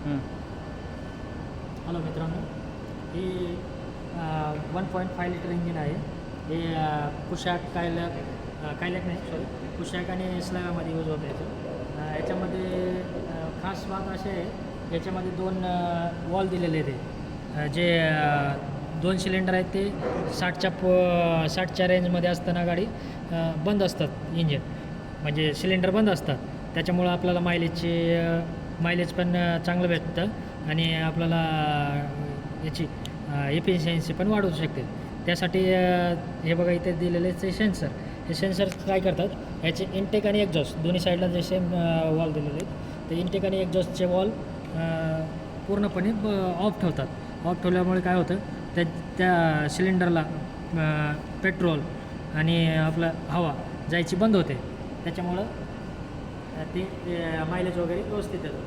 Hello मित्रांनो, ही 1.5 litre engine आहे. हे कुशॅक कायलॅक नाही सॉरी कुशॅक आणि स्लॅबामध्ये यूज होतं याचं. याच्यामध्ये खास बात अशी आहे, याच्यामध्ये 2 वॉल दिलेले आहेत. जे 2 सिलेंडर आहेत ते 60च्या रेंजमध्ये असताना गाडी बंद असतात. इंजिन म्हणजे सिलेंडर बंद असतात. त्याच्यामुळं आपल्याला मायलेज पण चांगलं भेटतं आणि आपल्याला याची एफिशियन्सी पण वाढवू शकते. त्यासाठी हे बघा इथे दिलेले ते सेन्सर. हे सेन्सर काय करतात, याचे इनटेक आणि एक्झॉस्ट दोन्ही साईडला जे सेम वॉल दिलेले आहेत, ते इनटेक आणि एक्झॉस्टचे वॉल पूर्णपणे ऑफ ठेवतात. ऑफ ठेवल्यामुळे काय होतं, त्या सिलेंडरला पेट्रोल आणि आपलं हवा जायची बंद होते. त्याच्यामुळं ते मायलेज वगैरे व्यवस्थित येतं.